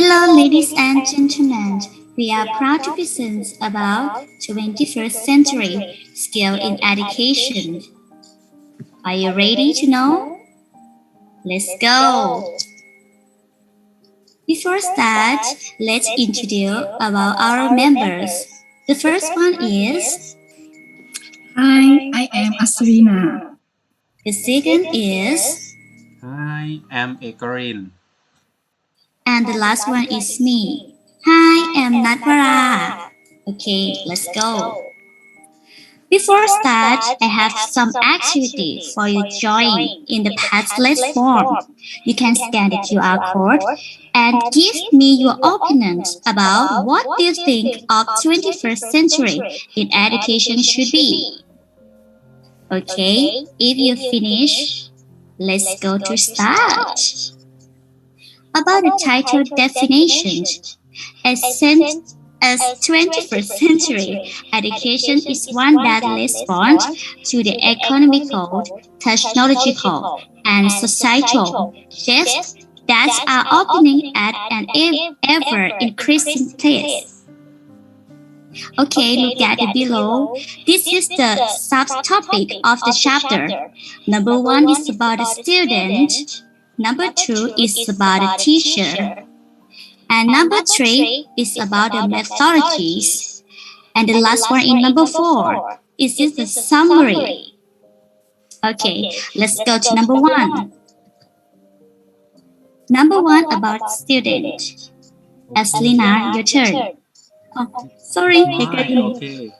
Hello, ladies and gentlemen. We are proud to present about 21st century skill in education. Are you ready to know? Let's go. Before start, let's introduce about our members. The first one is Hi, I am Asreena. the second is Hi, I'm Ekarin. and the last one is me. Hi, I'm Natwara. Okay, let's go. Before start, I have some activity for you join in the Padlet form. You can scan the QR code and give me your opinion about what do you think of 21st century in education should be. Okay, if you finish, let's go to start. About the title definition, as 21st century education is one that responds to the economical, technological, and societal shifts that are happening at an ever increasing pace. Okay, look at it below. This is the subtopic of the chapter. Number one is about the student. Number two is about the teacher. And number three is about the methodologies. And the last one in number four is the summary. Okay, let's go to number one. Number one about student. Asreena, your turn. Oh, sorry, Hi, Ekarin. okay.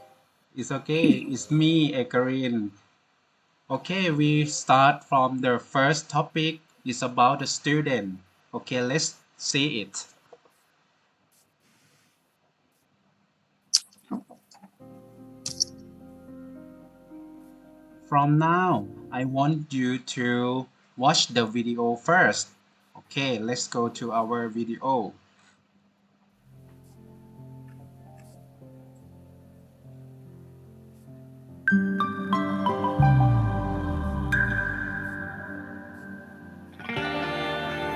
It's okay. It's me, Ekarin. Okay, we start from the first topic. It's about the student. Okay, let's see it. From now, I want you to watch the video first. Okay, let's go to our video.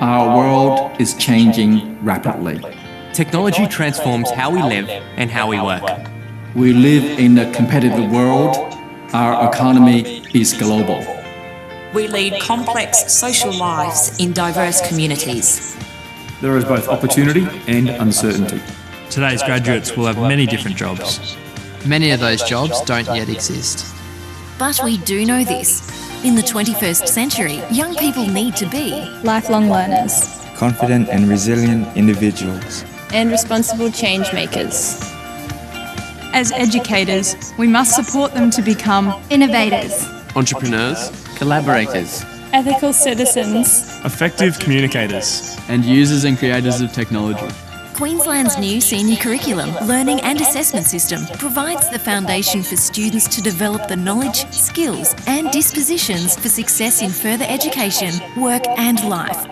Our world is changing rapidly. Technology transforms how we live and how we work. We live in a competitive world. Our economy is global. We lead complex social lives in diverse communities. There is both opportunity and uncertainty. Today's graduates will have many different jobs. Many of those jobs don't yet exist. But we do know this. In the 21st century, young people need to be lifelong learners, confident and resilient individuals, and responsible change makers. As educators, we must support them to become innovators, Entrepreneurs, collaborators, ethical citizens, Effective communicators. and users and creators of technology. Queensland's new senior curriculum, learning and assessment system provides the foundation for students to develop the knowledge, skills and dispositions for success in further education, work and life.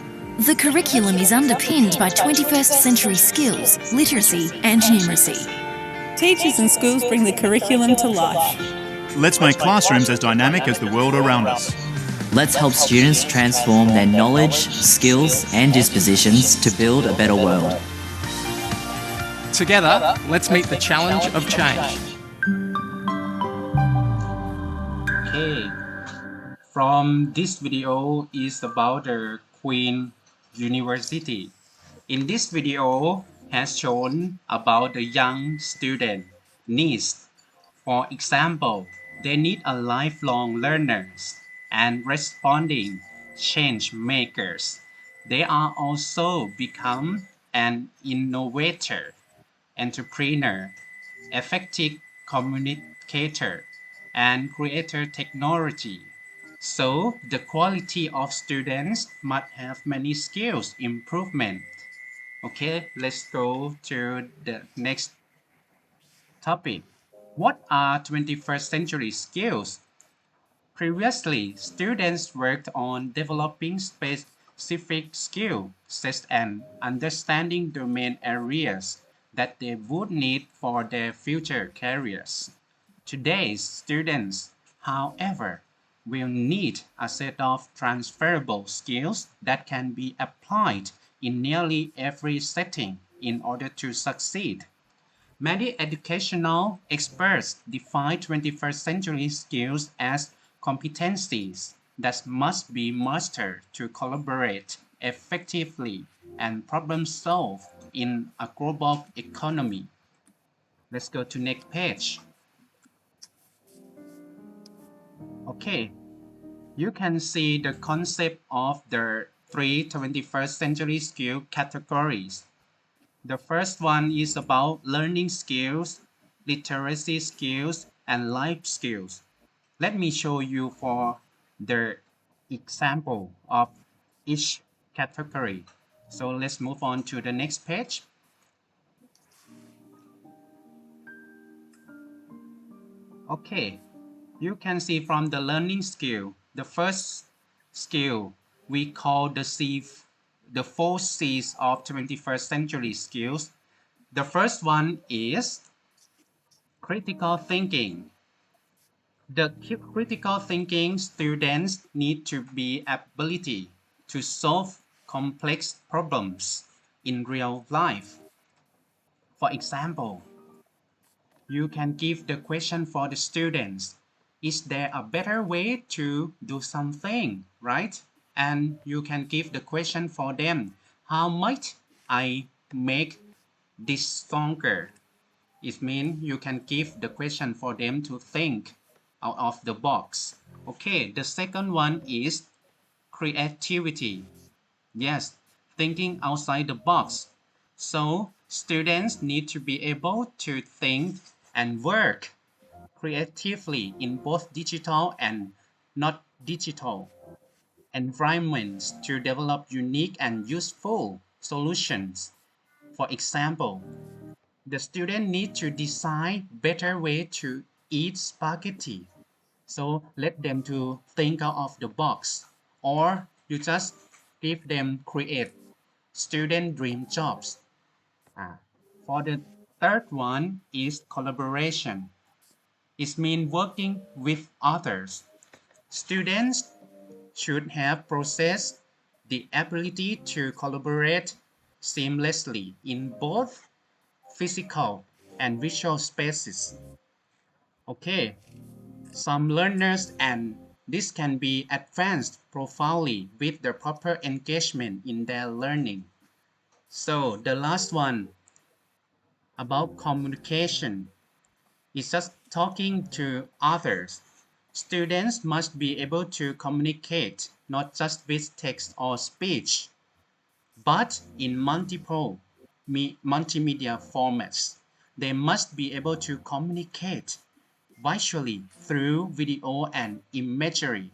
The curriculum is underpinned by 21st century skills, literacy and numeracy. Teachers and schools bring the curriculum to life. Let's make classrooms as dynamic as the world around us. Let's help students transform their knowledge, skills and dispositions to build a better world. Together, let's meet the challenge of change. Okay. From this video is about the Queen University. In this video has shown about the young student needs. For example, they need a lifelong learners and responding change makers. They are also become an innovator, entrepreneur, effective communicator, and creator technology. So the quality of students must have many skills improvement. Okay, let's go to the next topic. What are 21st century skills? Previously, students worked on developing specific skills such as understanding domain areas that they would need for their future careers. Today's students, however, will need a set of transferable skills that can be applied in nearly every setting in order to succeed. Many educational experts define 21st century skills as competencies that must be mastered to collaborate effectively and problem solve in a global economy. Let's go to next page. Okay, you can see the concept of the three 21st century skill categories. The first one is about learning skills, literacy skills, and life skills. Let me show you for the example of each category. So let's move on to the next page. Okay, you can see from the learning skill, the first skill we call the four C's of 21st century skills. The first one is critical thinking. The critical thinking students need to be ability to solve complex problems in real life. For example, you can give the question for the students. Is there a better way to do something, right? And you can give the question for them. How might I make this stronger? It means you can give the question for them to think out of the box. Okay, the second one is creativity. Yes, thinking outside the box. So students need to be able to think and work creatively in both digital and not digital environments to develop unique and useful solutions. For example, the student need to design better way to eat spaghetti. So let them to think out of the box, or you just give them create student dream jobs. For the third one is collaboration. It means working with others. Students should have possessed the ability to collaborate seamlessly in both physical and visual spaces. Okay, some learners and this can be advanced profoundly with the proper engagement in their learning. So the last one about communication is just talking to others. Students must be able to communicate not just with text or speech, but in multiple multimedia formats. They must be able to communicate visually through video and imagery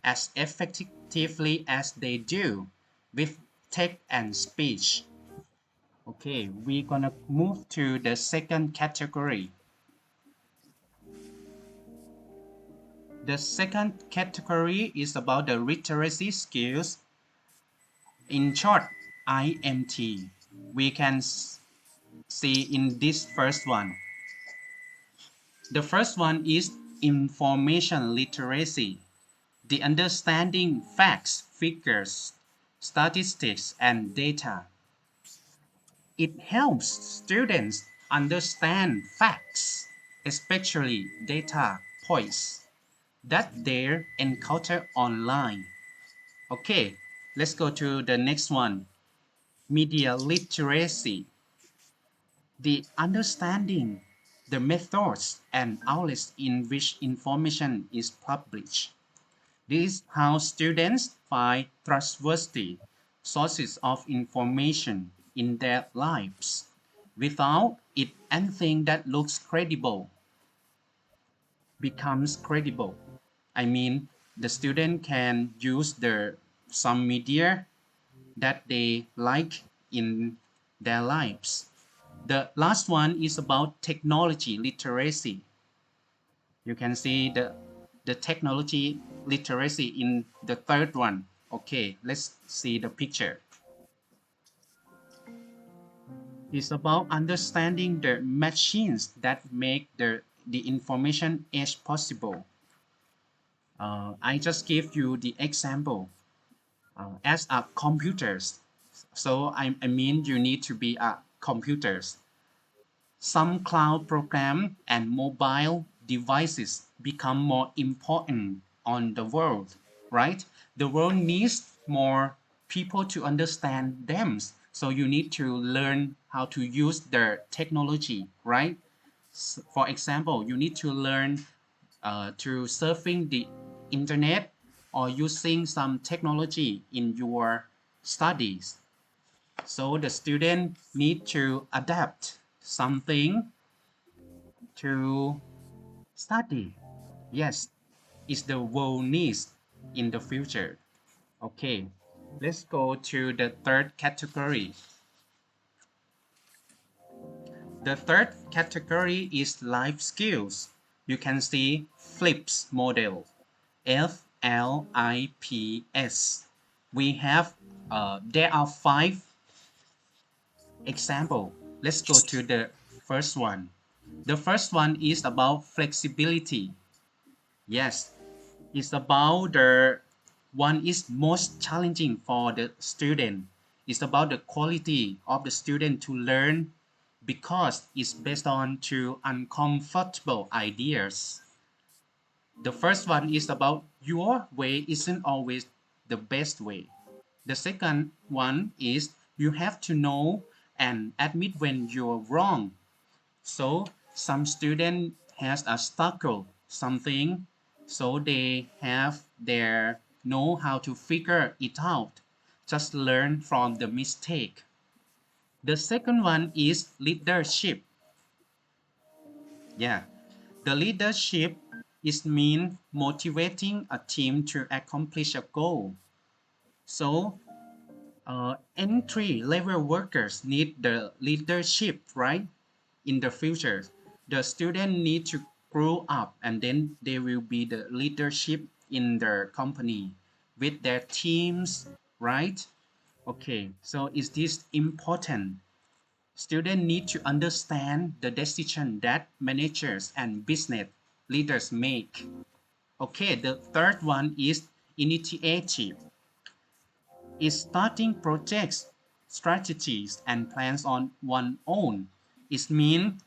as effectively as they do with text and speech. Okay, we're gonna move to the second category. The second category is about the literacy skills. In short, IMT. We can see in this first one. The first one is information literacy, the understanding facts, figures, statistics, and data. It helps students understand facts, especially data points that they encounter online. Okay, let's go to the next one. Media literacy, the understanding the methods and outlets in which information is published. This is how students find trustworthy sources of information in their lives. Without it, anything that looks credible becomes credible. I mean, the student can use some media that they like in their lives. The last one is about technology literacy. You can see the technology literacy in the third one. Okay, let's see the picture. It's about understanding the machines that make the information age possible. I just give you the example. As a computers, So I mean you need to be computers. Some cloud program and mobile devices become more important on the world, right? The world needs more people to understand them. So you need to learn how to use the technology, right? For example, you need to learn to surfing the internet or using some technology in your studies. So the student need to adapt something to study. Yes, it's the world needs in the future. Okay, let's go to the third category. The third category is life skills. You can see FLIPS model, FLIPS. We have, there are 5 examples. Let's go to the first one. The first one is about flexibility. Yes, it's about the one is most challenging for the student. It's about the quality of the student to learn because it's based on two uncomfortable ideas. The first one is about your way isn't always the best way. The second one is you have to know and admit when you're wrong. So some student has a struggle something, so they have their know how to figure it out. Just learn from the mistake. The second one is leadership. Yeah, the leadership is mean motivating a team to accomplish a goal. So entry level workers need the leadership, right? In the future, the student need to grow up and then they will be the leadership in their company with their teams, right? Okay, so is this important? Students need to understand the decision that managers and business leaders make. Okay, the third one is initiative. Is starting projects, strategies, and plans on one's own. It means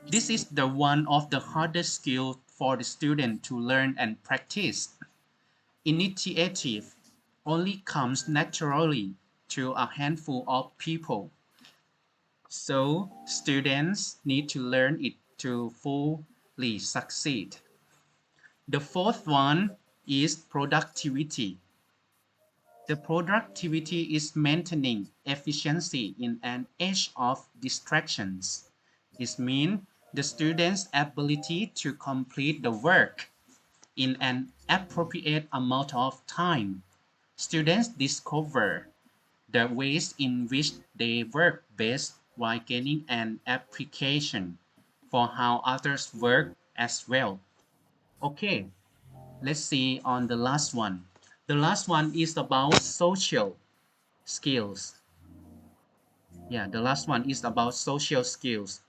this is the one of the hardest skills for the student to learn and practice. Initiative only comes naturally to a handful of people. So students need to learn it to fully succeed. The fourth one is productivity. The productivity is maintaining efficiency in an age of distractions. It means the student's ability to complete the work in an appropriate amount of time. Students discover the ways in which they work best while gaining an application for how others work as well. Okay, let's see on the last one. The last one is about social skills. Yeah, the last one is about social skills.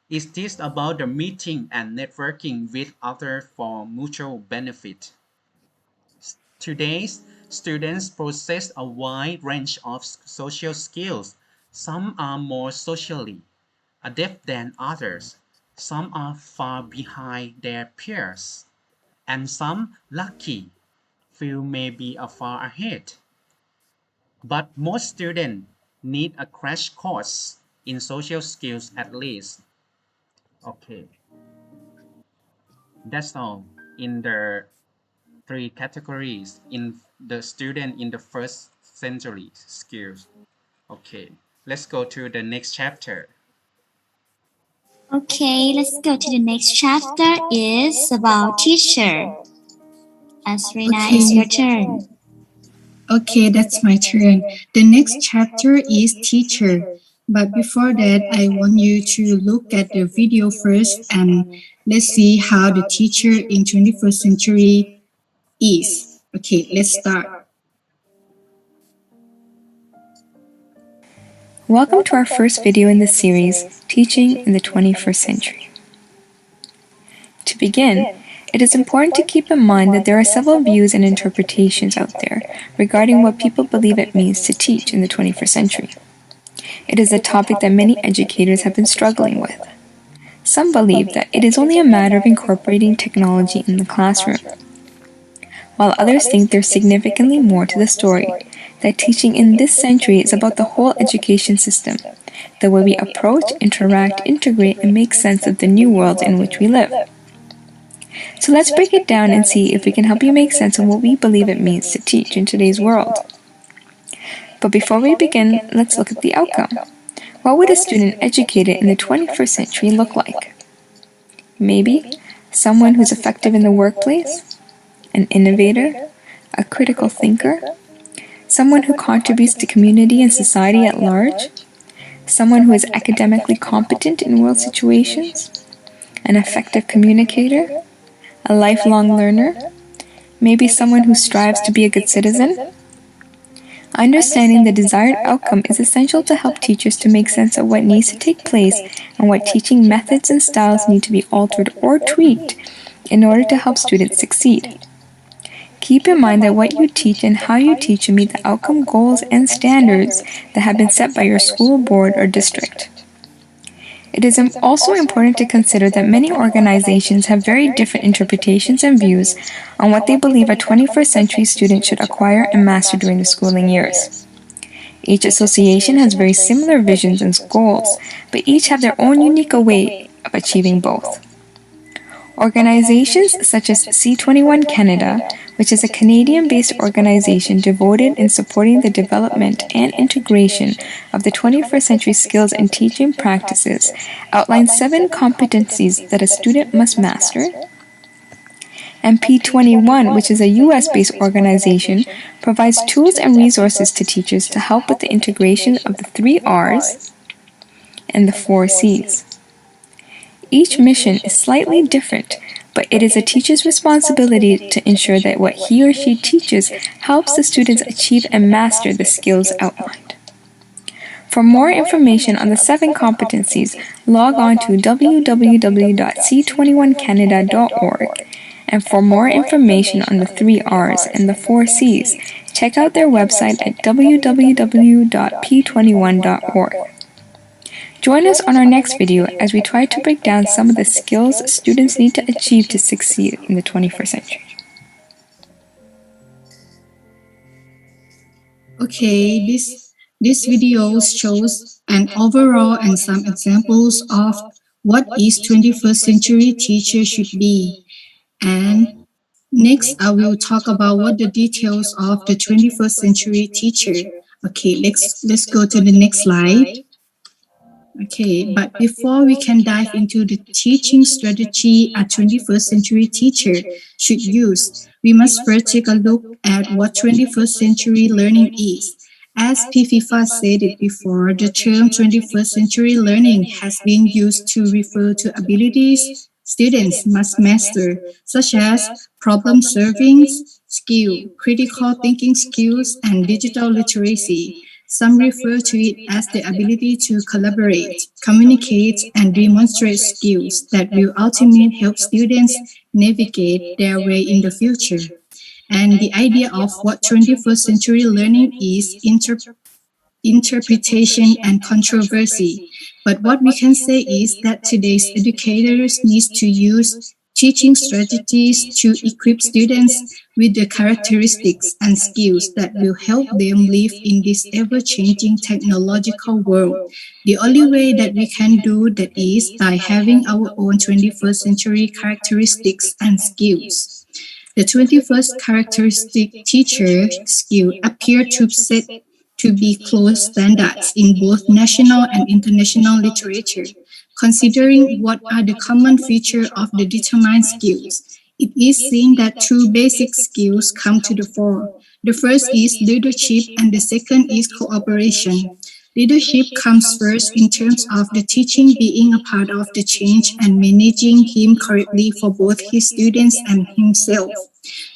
Is this about the meeting and networking with others for mutual benefit? Today's students possess a wide range of social skills. Some are more socially adept than others. Some are far behind their peers. And some, lucky, feel maybe a far ahead. But most students need a crash course in social skills at least. Okay, that's all in the 3 categories in the student in the first century skills. Okay, let's go to the next chapter. Okay, let's go to the next chapter is about teacher. Asreena, it's your turn. Okay, that's my turn. The next chapter is teacher. But before that, I want you to look at the video first and let's see how the teacher in 21st century is. Okay, let's start. Welcome to our first video in the series, Teaching in the 21st Century. To begin, It is important to keep in mind that there are several views and interpretations out there regarding what people believe it means to teach in the 21st century. It is a topic that many educators have been struggling with. Some believe that it is only a matter of incorporating technology in the classroom, while others think there's significantly more to the story, that teaching in this century is about the whole education system, the way we approach, interact, integrate, and make sense of the new world in which we live. So let's break it down and see if we can help you make sense of what we believe it means to teach in today's world. But before we begin, let's look at the outcome. What would a student educated in the 21st century look like? Maybe someone who's effective in the workplace, an innovator, a critical thinker, someone who contributes to community and society at large, someone who is academically competent in world situations, an effective communicator, a lifelong learner, maybe someone who strives to be a good citizen. Understanding the desired outcome is essential to help teachers to make sense of what needs to take place and what teaching methods and styles need to be altered or tweaked in order to help students succeed. Keep in mind that what you teach and how you teach should meet the outcome goals and standards that have been set by your school, board, or district. It is also important to consider that many organizations have very different interpretations and views on what they believe a 21st century student should acquire and master during the schooling years. Each association has very similar visions and goals, but each have their own unique way of achieving both. Organizations such as C21 Canada, which is a Canadian-based organization devoted in supporting the development and integration of the 21st century skills and teaching practices, outlines 7 competencies that a student must master. And P21, which is a US-based organization, provides tools and resources to teachers to help with the integration of the 3 R's and the 4 C's. Each mission is slightly different, but it is a teacher's responsibility to ensure that what he or she teaches helps the students achieve and master the skills outlined. For more information on the 7 competencies, log on to www.c21canada.org, and for more information on the 3 R's and the 4 C's, check out their website at www.p21.org. Join us on our next video as we try to break down some of the skills students need to achieve to succeed in the 21st century. Okay, this video shows an overall and some examples of what each 21st century teacher should be. And next, I will talk about what the details of the 21st century teacher. Okay, let's go to the next slide. Okay, but before we can dive into the teaching strategy a 21st century teacher should use, we must first take a look at what 21st century learning is. As PFIFA said it before, the term 21st century learning has been used to refer to abilities students must master, such as problem solving skill, critical thinking skills, and digital literacy. Some refer to it as the ability to collaborate, communicate, and demonstrate skills that will ultimately help students navigate their way in the future. And the idea of what 21st century learning is interpretation and controversy. But what we can say is that today's educators need to use teaching strategies to equip students with the characteristics and skills that will help them live in this ever-changing technological world. The only way that we can do that is by having our own 21st century characteristics and skills. The 21st characteristic teacher skill appear to set to be close standards in both national and international literature. Considering what are the common features of the determined skills, it is seen that 2 basic skills come to the fore. The first is leadership and the second is cooperation. Leadership comes first in terms of the teaching being a part of the change and managing him correctly for both his students and himself.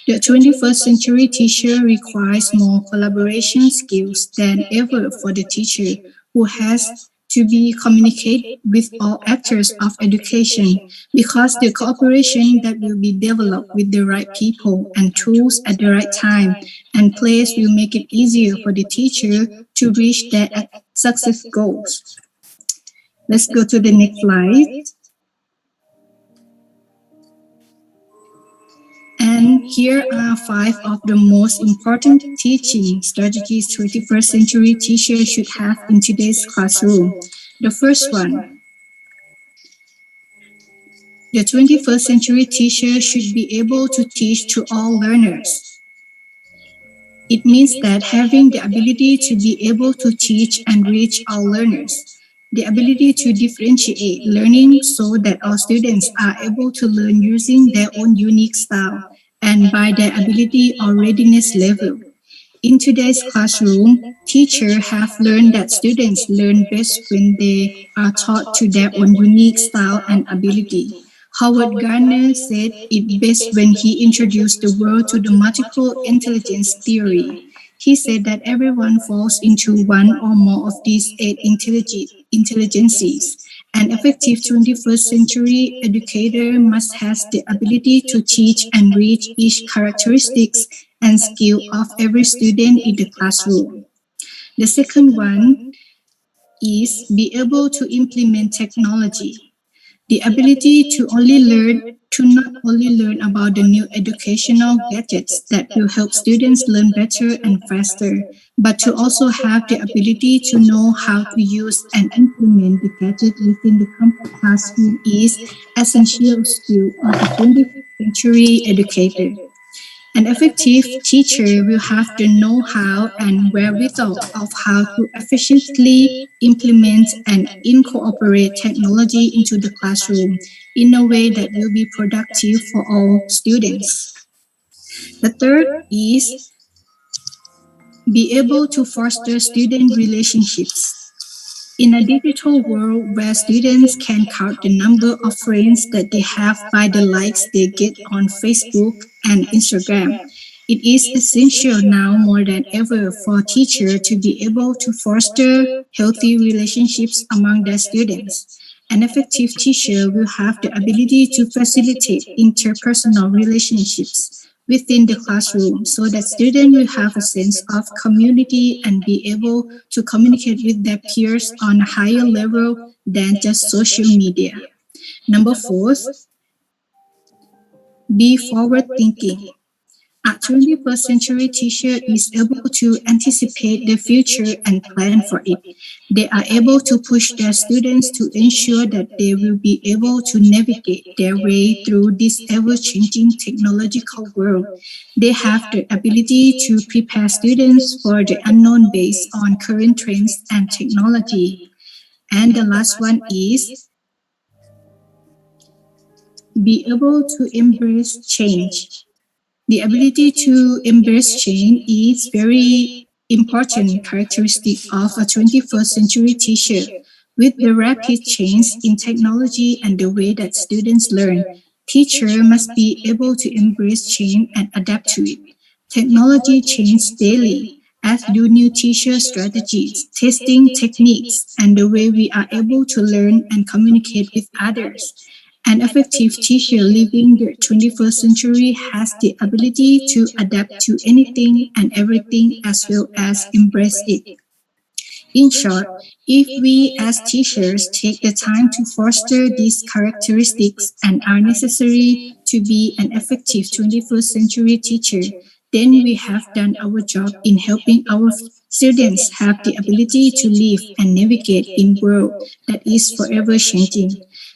The 21st century teacher requires more collaboration skills than ever for the teacher who has to be communicate with all actors of education, because the cooperation that will be developed with the right people and tools at the right time and place will make it easier for the teacher to reach their success goals. Let's go to the next slide. And here are 5 of the most important teaching strategies 21st century teachers should have in today's classroom. The first one, the 21st century teacher should be able to teach to all learners. It means that having the ability to be able to teach and reach all learners, the ability to differentiate learning so that all students are able to learn using their own unique style and by their ability or readiness level. In today's classroom, teachers have learned that students learn best when they are taught to their own unique style and ability. Howard Gardner said it best when he introduced the world to the multiple intelligence theory. He said that everyone falls into one or more of these 8 intelligences. An effective 21st century educator must have the ability to teach and reach each characteristics and skill of every student in the classroom. The second one is be able to implement technology. The ability to not only learn about the new educational gadgets that will help students learn better and faster, but to also have the ability to know how to use and implement the gadget within the classroom is essential skill of a 21st century educator. An effective teacher will have the know-how and wherewithal of how to efficiently implement and incorporate technology into the classroom in a way that will be productive for all students. The third is be able to foster student relationships. In a digital world where students can count the number of friends that they have by the likes they get on Facebook and Instagram, it is essential now more than ever for teachers to be able to foster healthy relationships among their students. An effective teacher will have the ability to facilitate interpersonal relationships within the classroom so that students will have a sense of community and be able to communicate with their peers on a higher level than just social media. Number 4, be forward thinking. A 21st century teacher is able to anticipate the future and plan for it. They are able to push their students to ensure that they will be able to navigate their way through this ever-changing technological world. They have the ability to prepare students for the unknown based on current trends and technology. And the last one is be able to embrace change. The ability to embrace change is very important characteristic of a 21st century teacher. With the rapid change in technology and the way that students learn, teachers must be able to embrace change and adapt to it. Technology changes daily, as do new teacher strategies, testing techniques, and the way we are able to learn and communicate with others. An effective teacher living the 21st century has the ability to adapt to anything and everything as well as embrace it. In short, if we as teachers take the time to foster these characteristics and are necessary to be an effective 21st century teacher, then we have done our job in helping our students have the ability to live and navigate in a world that is forever changing.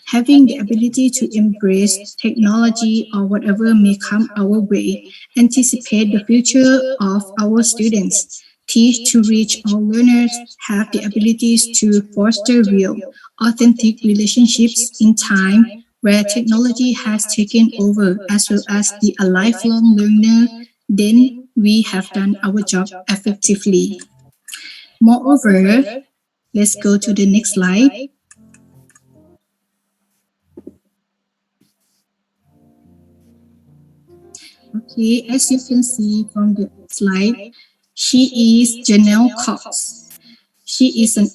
Having the ability to embrace technology or whatever may come our way, anticipate the future of our students, teach to reach all learners, have the abilities to foster real, authentic relationships in time where technology has taken over as well as the a lifelong learner, then we have done our job effectively. Moreover, let's go to the next slide. Okay, as you can see from the slide, she is Janelle Cox. She is an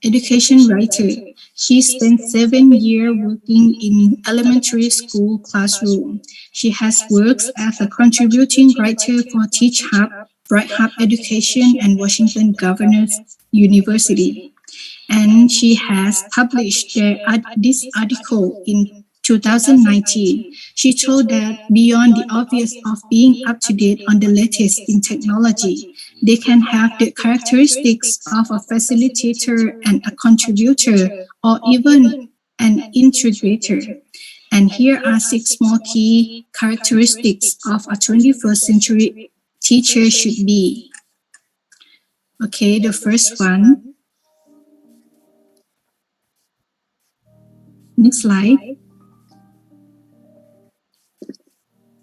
education writer. She spent 7 years working in elementary school classroom. She has worked as a contributing writer for Teach Hub, Bright Hub Education, and Washington Governors University. And she has published this article in 2019. She told that beyond the obvious of being up to date on the latest in technology, they can have the characteristics of a facilitator and a contributor, or even an integrator. And here are 6 more key characteristics of a 21st century teacher should be. Okay, the first one. Next slide.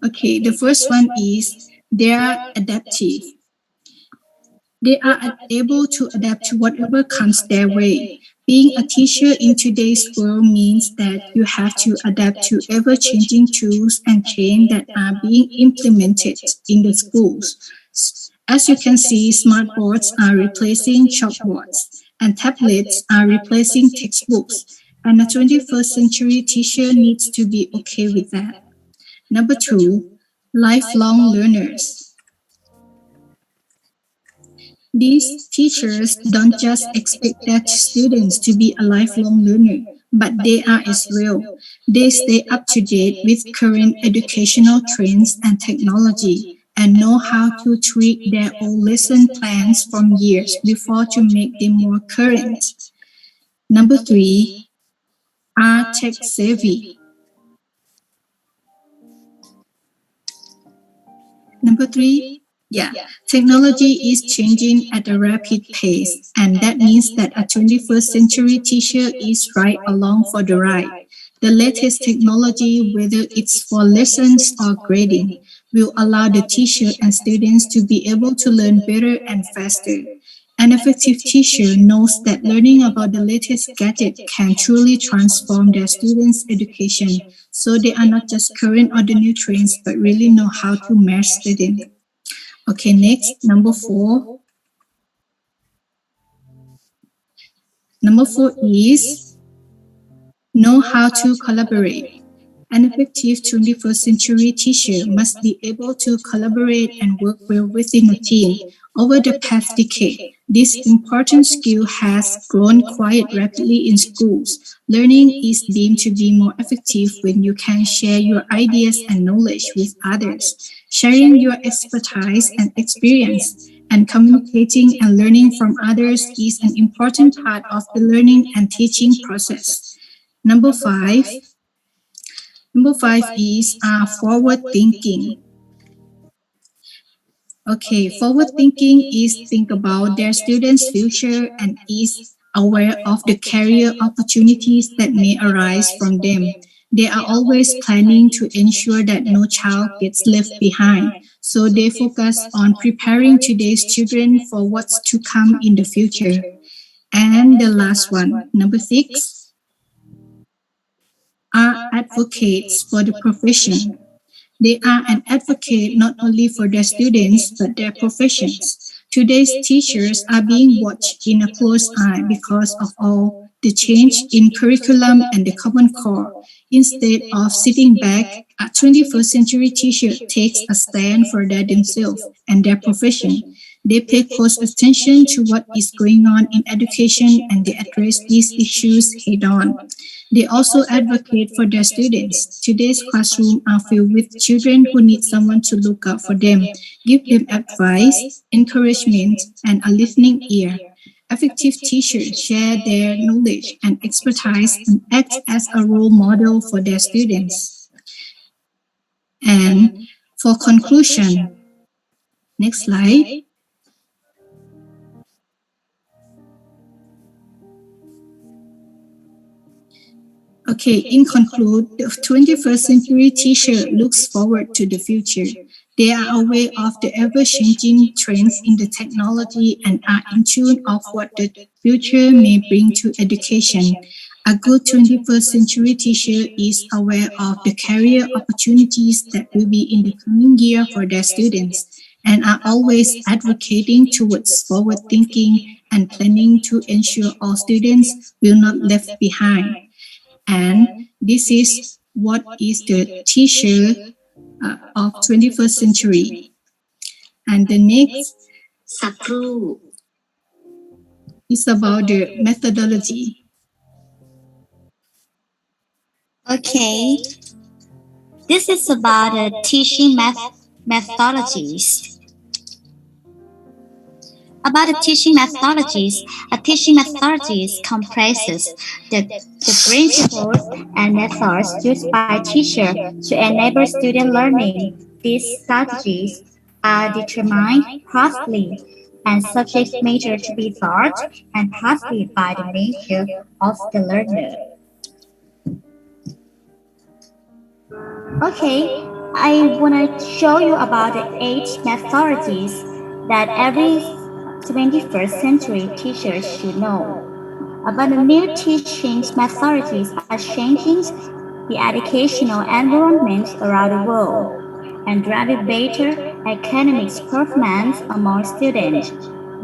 Okay, the first one is they are adaptive. They are able to adapt to whatever comes their way. Being a teacher in today's world means that you have to adapt to ever-changing tools and change that are being implemented in the schools. As you can see, smartboards are replacing chalkboards, and tablets are replacing textbooks. And a 21st century teacher needs to be okay with that. Number 2, lifelong learners. These teachers don't just expect their students to be a lifelong learner, but they are as well. They stay up to date with current educational trends and technology and know how to tweak their old lesson plans from years before to make them more current. Number 3, are tech savvy. Number 3, technology is changing at a rapid pace, and that means that a 21st century teacher is right along for the ride. The latest technology, whether it's for lessons or grading, will allow the teacher and students to be able to learn better and faster. An effective teacher knows that learning about the latest gadget can truly transform their students' education, so they are not just current on the new trends, but really know how to master them. Okay, next, number 4. Number 4 is know how to collaborate. An effective 21st century teacher must be able to collaborate and work well within a team. Over the past decade, this important skill has grown quite rapidly in schools. Learning is deemed to be more effective when you can share your ideas and knowledge with others. Sharing your expertise and experience and communicating and learning from others is an important part of the learning and teaching process. Number 5 is forward thinking. Okay, forward thinking is think about their students' future and is aware of the career opportunities that may arise from them. They are always planning to ensure that no child gets left behind. So they focus on preparing today's children for what's to come in the future. And the last one, number 6, are advocates for the profession. They are an advocate not only for their students, but their professions. Today's teachers are being watched in a close eye because of all the change in curriculum and the Common Core. Instead of sitting back, a 21st century teacher takes a stand for themselves and their profession. They pay close attention to what is going on in education and they address these issues head on. They also advocate for their students. Today's classrooms are filled with children who need someone to look out for them, give them advice, encouragement, and a listening ear. Effective teachers share their knowledge and expertise and act as a role model for their students. And for conclusion, next slide. Okay, in conclude, the 21st century teacher looks forward to the future. They are aware of the ever-changing trends in the technology and are in tune of what the future may bring to education. A good 21st century teacher is aware of the career opportunities that will be in the coming year for their students. and are always advocating towards forward thinking and planning to ensure all students will not left behind. And this is what is the teacher of 21st century. And the next is about the methodology. Okay, this is about teaching methodologies. About the teaching methodologies, a teaching methodologies comprises the principles and methods used by teacher to enable student learning. These strategies are determined partly and subject matter to be taught and partly by the nature of the learner. Okay, I want to show you about the 8 methodologies that every 21st century teachers should know. About the new teaching methodologies are changing the educational environment around the world and driving better academic performance among students.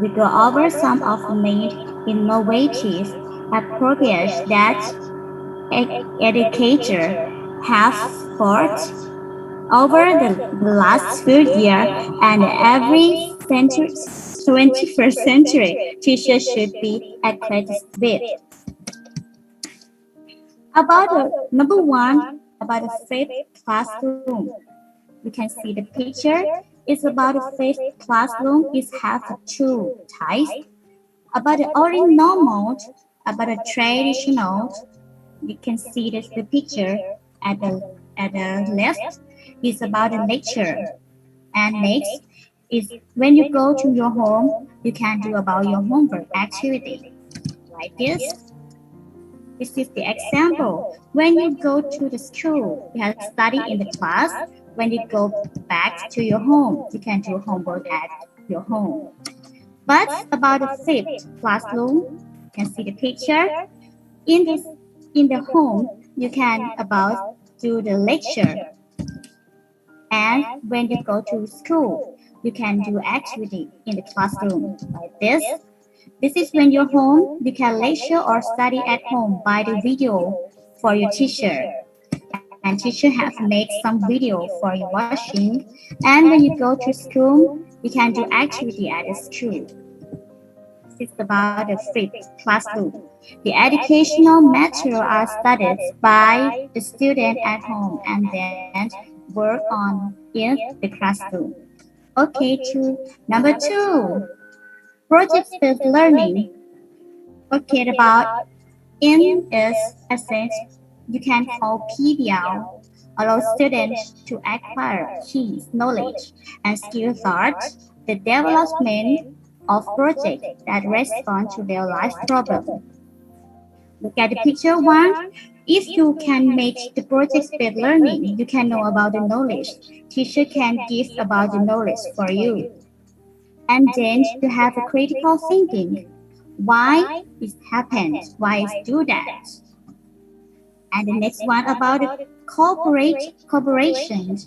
We go over some of the main innovative approaches that educators have fought over the last few years, and every 21st century teachers should be acquainted with. About the number 1, about the fifth classroom. You can see the picture. It's about the fifth classroom. It has 2 types. About the ordinary mode, about the traditional. You can see the picture at the left. Is about the lecture. And next is when you go to your home, you can do about your homework activity. Like this. This is the example. When you go to the school, you have study in the class. When you go back to your home, you can do homework at your home. But about the fifth classroom, you can see the picture. In the home, you can about do the lecture. And when you go to school, you can do activity in the classroom like this. This is when you're home, you can lecture or study at home by the video for your teacher. And teacher have made some video for you watching. And when you go to school, you can do activity at the school. This is about the fifth classroom. The educational material are studied by the student at home and then work on in the classroom. Okay, to number 2, project-based learning. Okay, about in is essence, you can call PBL, allow students to acquire key knowledge and skill thought, the development of projects that respond to their life problem. Look at the picture 1. If you can make the project-based learning, you can know about the knowledge. Teacher can give about the knowledge for you. And then you have a critical thinking. Why it happened? Why it do that? And the next one about the cooperation.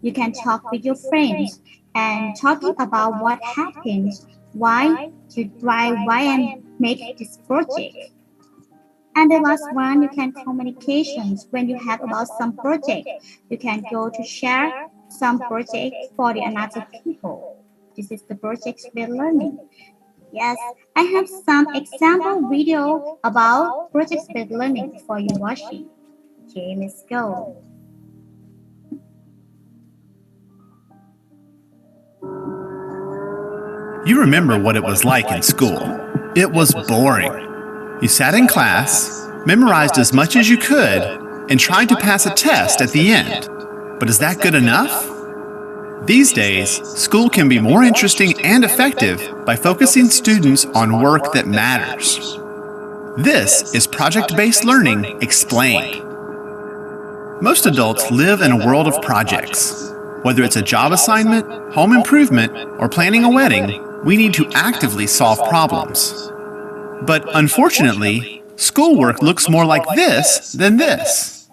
You can talk with your friends and talking about what happened, why and make this project. And the last one, you can communications. When you have about some project, you can go to share some project for the another people. This is the project-based learning. Yes, I have some example video about project-based learning for you watching. Okay, let's go. You remember what it was like in school. It was boring. You sat in class, memorized as much as you could, and tried to pass a test at the end. But is that good enough? These days, school can be more interesting and effective by focusing students on work that matters. This is project-based learning explained. Most adults live in a world of projects. Whether it's a job assignment, home improvement, or planning a wedding, we need to actively solve problems. But unfortunately, schoolwork looks more like this than this.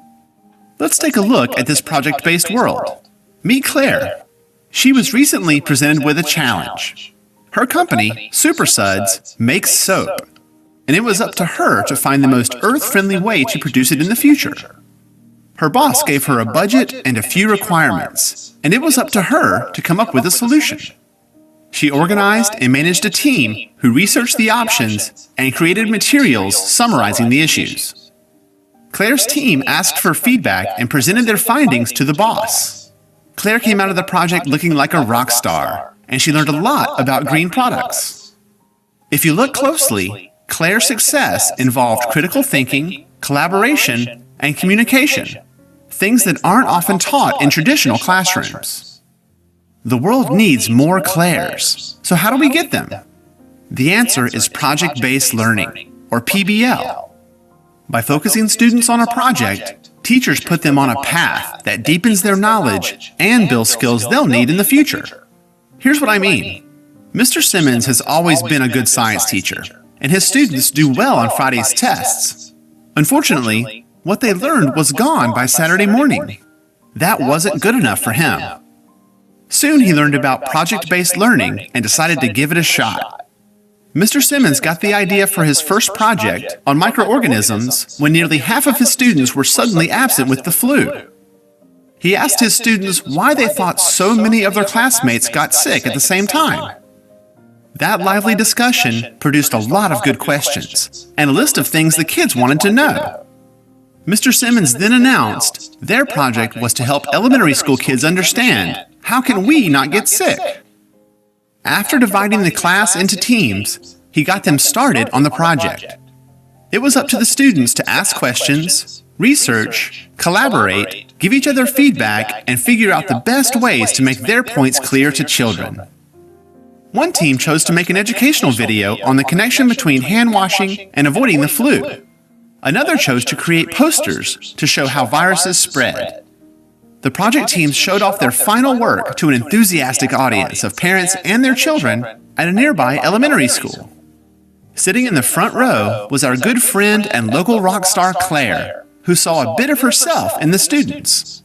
Let's take a look at this project-based world. Meet Claire. She was recently presented with a challenge. Her company, Super Suds, makes soap, and it was up to her to find the most earth-friendly way to produce it in the future. Her boss gave her a budget and a few requirements, and it was up to her to come up with a solution. She organized and managed a team who researched the options and created materials summarizing the issues. Claire's team asked for feedback and presented their findings to the boss. Claire came out of the project looking like a rock star, and she learned a lot about green products. If you look closely, Claire's success involved critical thinking, collaboration, and communication, things that aren't often taught in traditional classrooms. The world needs more Claires, so how do we get them? The answer is project-based learning, or PBL. By focusing students on a project, teachers put them on a path that deepens their knowledge and builds skills they'll need in the future. Here's what I mean. Mr. Simmons has always been a good science teacher, and his students do well on Friday's tests. Unfortunately, what they learned was gone by Saturday morning. That wasn't good enough for him. Soon he learned about project-based learning and decided to give it a shot. Mr. Simmons got the idea for his first project on microorganisms when nearly half of his students were suddenly absent with the flu. He asked his students why they thought so many of their classmates got sick at the same time. That lively discussion produced a lot of good questions and a list of things the kids wanted to know. Mr. Simmons then announced their project was to help elementary school kids understand, how can we not get sick? After dividing the class into teams, he got them started on the project. It was up to the students to ask questions, research, collaborate, give each other feedback, and figure out the best ways to make their points clear to children. One team chose to make an educational video on the connection between hand washing and avoiding the flu. Another chose to create posters to show how viruses spread. The project teams showed off their final work to an enthusiastic audience of parents and their children at a nearby elementary school. Sitting in the front row was our good friend and local rock star Claire, who saw a bit of herself in the students.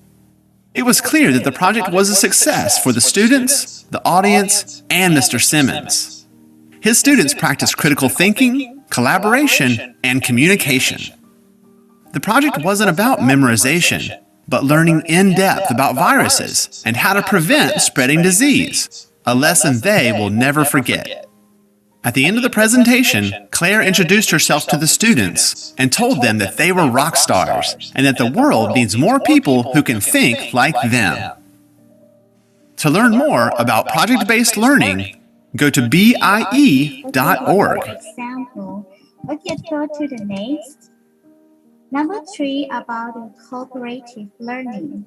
It was clear that the project was a success for the students, the audience, and Mr. Simmons. His students practiced critical thinking, collaboration, and communication. The project wasn't about memorization, but learning in depth about viruses and how to prevent spreading disease, a lesson they will never forget. At the end of the presentation, Claire introduced herself to the students and told them that they were rock stars and that the world needs more people who can think like them. To learn more about project-based learning, go to BIE.org. Example. Okay, go to the next. Number 3, about the cooperative learning.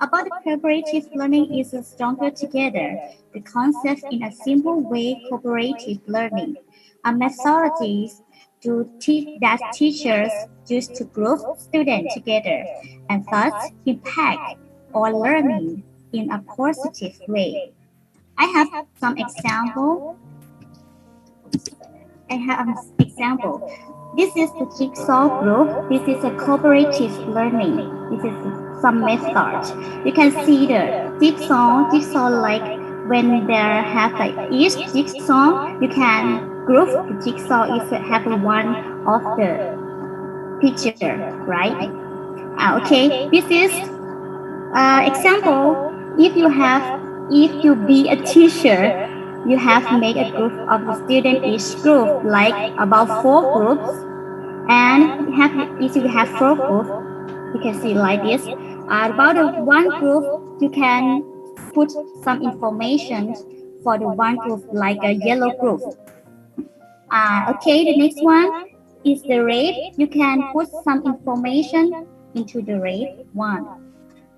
About the cooperative learning is a stronger together. The concept in a simple way, cooperative learning. A methodology that teachers use to group students together and thus impact or learning in a positive way. I have some example. This is the jigsaw group. This is a cooperative learning. This is some method. You can see the jigsaw like when there have like each jigsaw, you can group the jigsaw if you have one of the picture, right? Okay, this is example. If you be a teacher, you have to make a group of the student each group, like about 4 groups. And if you have 4 groups, you can see like this. About one group, you can put some information for the one group, like a yellow group. Okay, the next one is the red. You can put some information into the red one.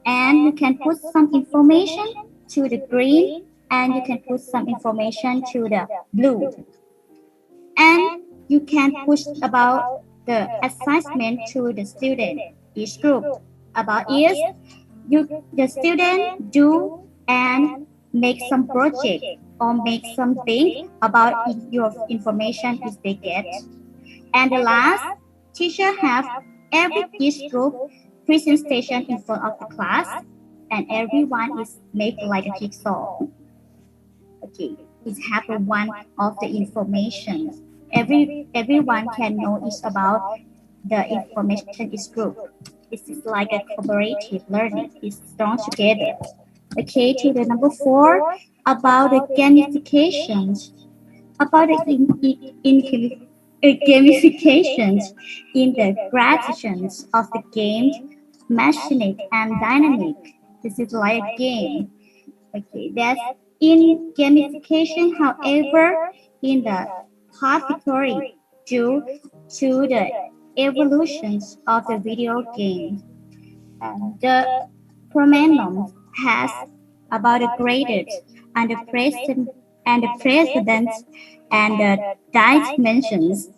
And you can put some information to the green, and you can put some information to the blue. And you can push about the assignment to the student, each group. About is, the student do and make some project or make something about your information if they get. And the last, teacher have each group presentation in front of the class, and everyone is made like a jigsaw. Okay, it have one of the information. Everyone can know is about the information is group. This is like a collaborative learning. It's strong together. Okay, to the number 4 about the gamifications. About the gamifications in the gradations of the game, mechanic and dynamic. This is like a game. Okay, that's in gamification, however, in the particularly due to the evolutions of the video game. The promenum has about the graded and the precedent and the dimensions.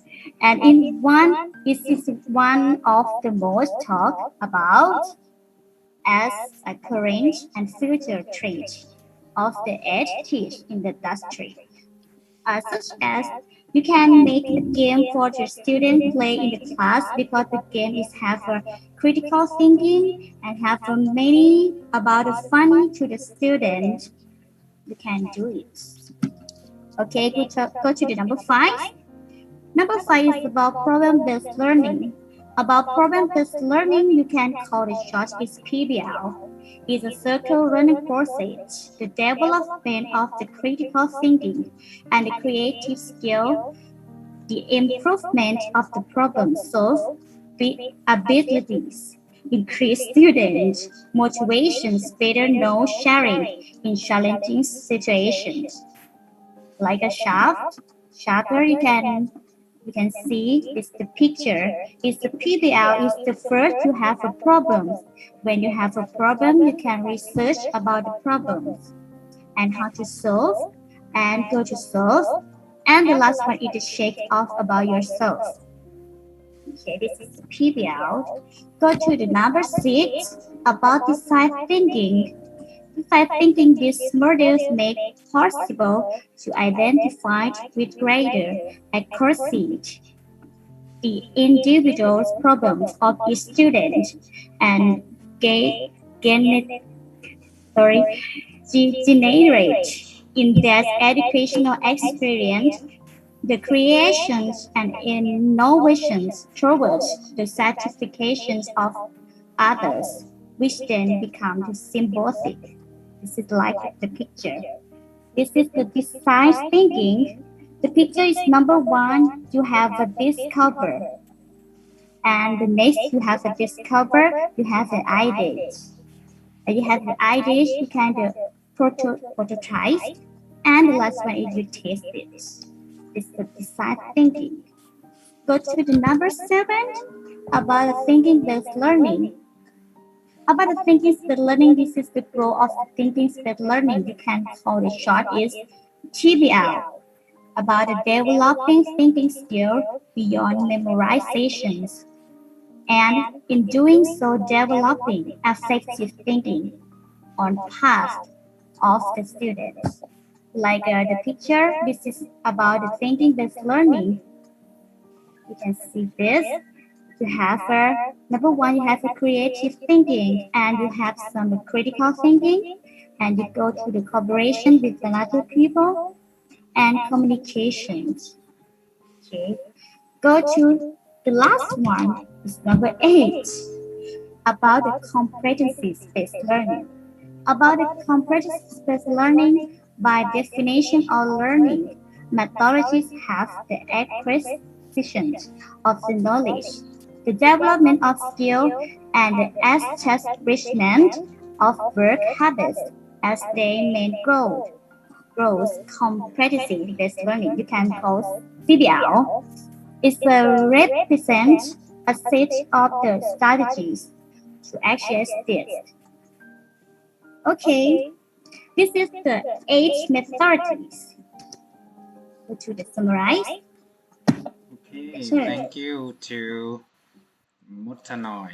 And in one, this is one of the most talked about as a current and future trend of the edge in the industry, such as you can make a game for your student play in the class because the game is have a critical thinking and have a many about the funny to the student. You can do it. Okay, go to the number 5. Number 5 is about problem-based learning. About problem-based learning, you can call it short is PBL. It's a circle learning process, the development of the critical thinking and the creative skill, the improvement of the problem solve abilities, increase student motivations, better know sharing in challenging situations. Like a shaft, shutter you can see is the picture. Is the PBL is the first to have a problem. When you have a problem, you can research about the problems and how to solve and go to solve. And the last one is to shake off about yourself. Okay, this is the PBL. Go to the number 6 about design thinking. Design thinking, these models make possible to identify with greater accuracy the individual's problems of each student and gain, sorry, generate in their educational experience the creations and innovations towards the certifications of others, which then become the symbolic. This is like the picture. This is the design thinking. The picture is number 1, you have a discover. And the next you have a discover, you have an ideas. And you have the ideas, you can do prototype. And the last one is you test it. This is the design thinking. Go to the number 7 about the thinking-based learning. About the thinking-based learning, this is the growth of the thinking-based learning. You can call it short is TBL. About the developing thinking skill beyond memorizations. And in doing so, developing effective thinking on part of the students. Like the picture, this is about the thinking-based learning. You can see this. You have number 1, you have a creative thinking, and you have some critical thinking, and you go to the collaboration with another people and communications. Okay, go to the last one is number 8 about the competencies-based learning. About the competencies-based learning, by definition of learning, methodologies have the acquisition of the knowledge, the development of skill, and the establishment of work habits as they may grow. Growth competency-based learning, you can call CBL, is a represent a set of the strategies to access this. Okay, this is the 8 methodologies. Go to the summarize. Okay, thank you to Mutanoi.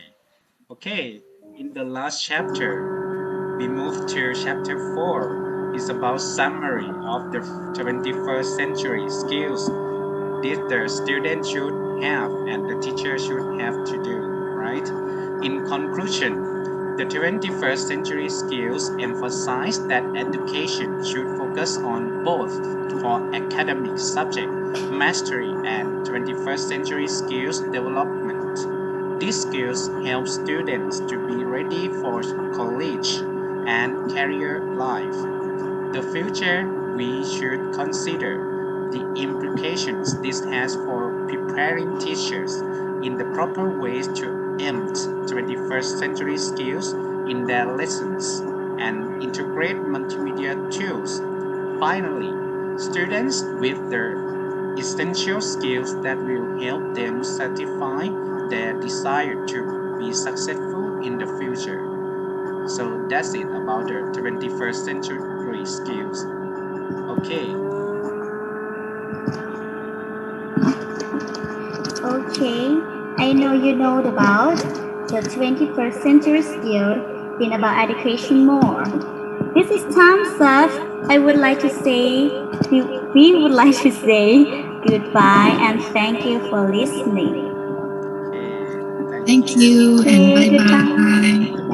Okay, in the last chapter, we move to chapter 4. It's about summary of the 21st century skills that the student should have and the teacher should have to do, right? In conclusion, The 21st century skills emphasize that education should focus on both for academic subject mastery and 21st century skills development. These skills help students to be ready for college and career life. The future, we should consider the implications this has for preparing teachers in the proper ways to embed 21st century skills in their lessons and integrate multimedia tools. Finally, students with the essential skills that will help them satisfy their desire to be successful in the future. So that's it about the 21st century skills. Okay. Okay, I know you know about the 21st century skill in about education more. This is time's up. I would like to say, we would like to say goodbye and thank you for listening. Okay. Thank you and Okay, bye goodbye. bye.